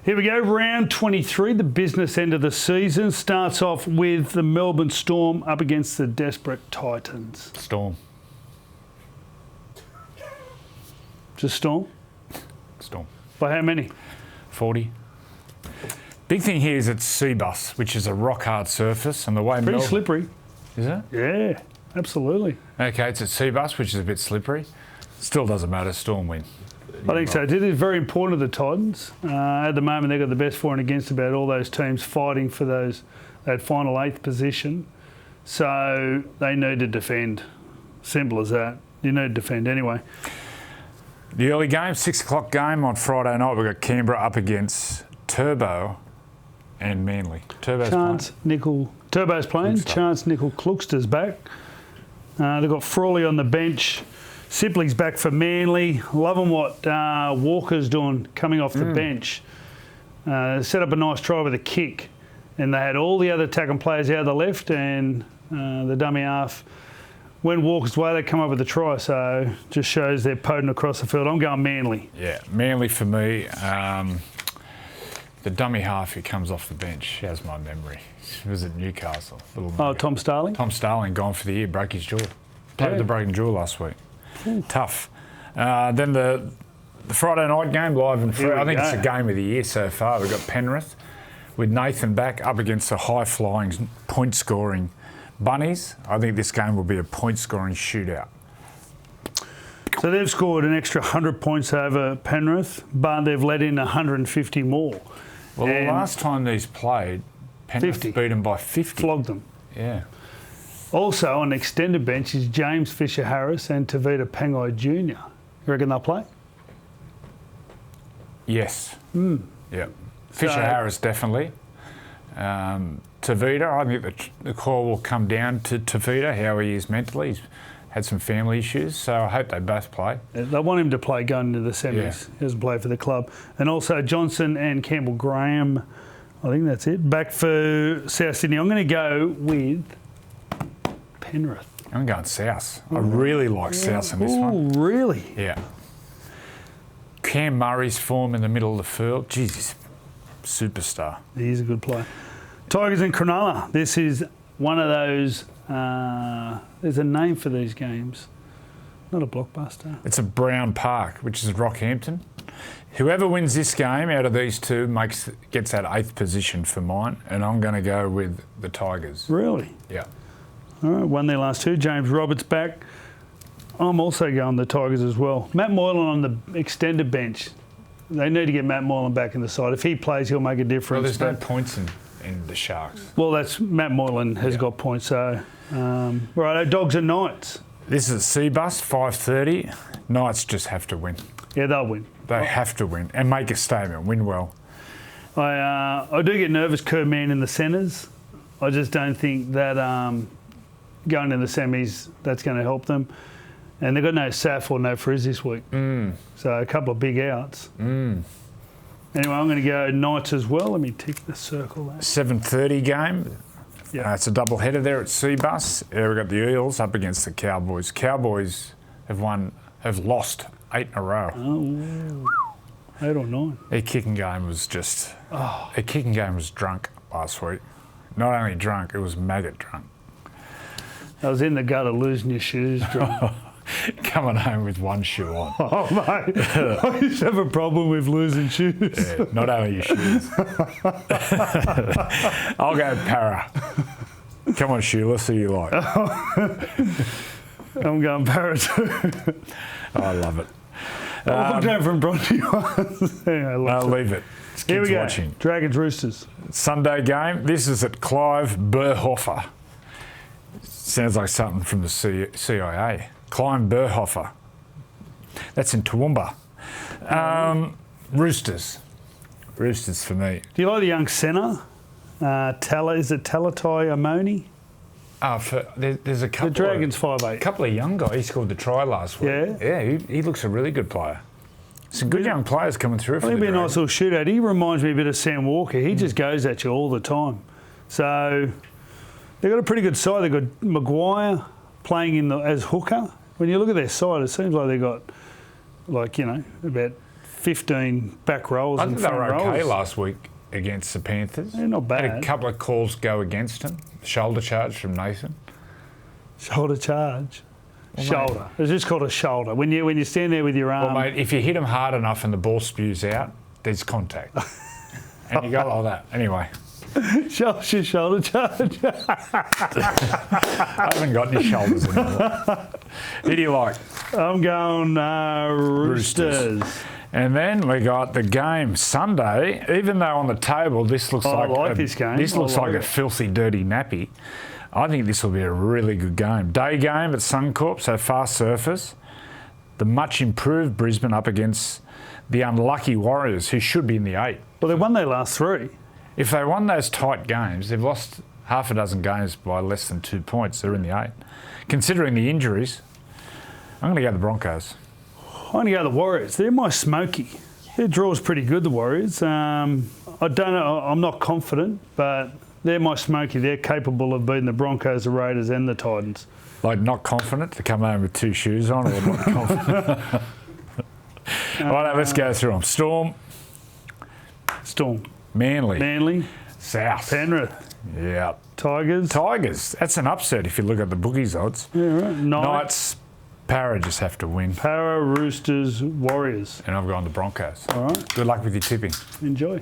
Here we go, round 23, the business end of the season. Starts off with the Melbourne Storm up against the desperate Titans. Storm. Just Storm? Storm. By how many? 40. Big thing here is it's Seabus, which is a rock-hard surface, and the way Pretty slippery. Is it? Yeah, absolutely. Okay, it's at Seabus, which is a bit slippery. Still doesn't matter, Storm win. I think so. It is very important to the Titans. At the moment, they've got the best for and against about all those teams fighting for that final 8th position. So they need to defend. Simple as that. You need to defend anyway. The early game, 6 o'clock game on Friday night, we've got Canberra up against Turbo and Manly. Turbo's playing. Chance Nickel-Kluxter's back. They've got Frawley on the bench. Sibley's back for Manly. Loving what Walker's doing coming off the bench. Set up a nice try with a kick. And they had all the other attacking players out of the left and the dummy half. When Walker's way, they come up with a try. So just shows they're potent across the field. I'm going Manly. Yeah, Manly for me. The dummy half who comes off the bench has my memory. He was at Newcastle. Tom Starling? Tom Starling, gone for the year, broke his jaw. Played with a broken jaw last week. Tough. Then the Friday night game, live and free. I think it's the game of the year so far. We've got Penrith with Nathan back up against the high-flying, point-scoring Bunnies. I think this game will be a point-scoring shootout. So they've scored an extra 100 points over Penrith, but they've let in 150 more. Well, the last time these played, Penrith beat them by 50. Flogged them. Yeah. Also on the extended bench is James Fisher-Harris and Tavita Pangai Jr. You reckon they'll play? Yes. Yeah. Fisher-Harris definitely. Tavita, I think the call will come down to Tavita, how he is mentally. He's had some family issues, so I hope they both play. They want him to play going into the semis. Yeah. He doesn't play for the club. And also Johnson and Campbell-Graham, I think that's it, back for South Sydney. I'm going to go with Penrith. I'm going South. I really like South in this one. Oh, really? Yeah. Cam Murray's form in the middle of the field, Jesus, superstar. He's a good player. Tigers and Cronulla. This is one of those, there's a name for these games. Not a blockbuster. It's a Brown Park, which is Rockhampton. Whoever wins this game out of these two gets that 8th position for mine, and I'm going to go with the Tigers. Really? Yeah. All right, won their last two. James Roberts back. I'm also going the Tigers as well. Matt Moylan on the extended bench. They need to get Matt Moylan back in the side. If he plays, he'll make a difference. Well, there's no points in the Sharks. Well, that's Matt Moylan has got points. So, right, Dogs and Knights. This is Seabus, 5:30. Knights just have to win. Yeah, they'll win. They have to win and make a statement. Win well. I do get nervous, Kerman in the centres. I just don't think that going to the semis, that's going to help them. And they've got no Saf or no Frizz this week. So a couple of big outs. Anyway, I'm going to go Knights as well. Let me tick the circle there. 7:30 game. Yeah. It's a double header there at Seabus. We've got the Eels up against the Cowboys. Cowboys have lost 8 in a row. Oh, 8 or 9. Their kicking game was drunk last week. Not only drunk, it was maggot drunk. I was in the gutter losing your shoes drunk. Coming home with one shoe on. Oh, mate. I used to have a problem with losing shoes. Yeah, not only your shoes. I'll go Para. Come on, Shoeless, who you like? I'm going Para too. I love it. I'm down from Bronte. I'll leave it. Here we go. Watching. Dragons Roosters. Sunday game. This is at Clive Berhofer. Sounds like something from the CIA. Clive Berhofer. That's in Toowoomba. Roosters. Roosters for me. Do you like the young centre? Is it Talatai Amoni? There's a couple. The Dragons 5'8". A couple of young guys. He scored the try last week. Yeah, he looks a really good player. Some good young players coming through. It'll be a nice little shootout. He reminds me a bit of Sam Walker. He just goes at you all the time. So they've got a pretty good side. They've got Maguire playing as hooker. When you look at their side, it seems like they've got, about 15 back rolls I and think they front were okay rolls. last week against the Panthers. They're not bad. Had a couple of calls go against them. Shoulder charge from Nathan. Shoulder charge. Well, Shoulder. mate. It's just called a shoulder. When you stand there with your arm. Well, mate, if you hit them hard enough and the ball spews out, there's contact. And you go like that. Anyway. Shoulder charge. I haven't got any shoulders anymore. Who do you like? I'm going Roosters. And then we got the game Sunday. Even though on the table this looks this game. This looks like a it. filthy, dirty nappy. I think this will be a really good game. Day game at Suncorp, so fast surface. The much improved Brisbane up against the unlucky Warriors, who should be in the 8. Well, they won their last 3. If they won those tight games, they've lost half a dozen games by less than 2 points. They're in the 8. Considering the injuries, I'm going to go the Broncos. I'm going to go the Warriors. They're my smoky. Their draw's pretty good, the Warriors. I don't know. I'm not confident, but they're my smoky. They're capable of beating the Broncos, the Raiders and the Titans. Like not confident to come home with 2 shoes on, or not confident? All right, let's go through them. Storm. Manly. South. Penrith. Yeah. Tigers. That's an upset if you look at the bookies odds. Yeah, right. Knights. Para just have to win. Para, Roosters, Warriors. And I've gone the Broncos. All right. Good luck with your tipping. Enjoy.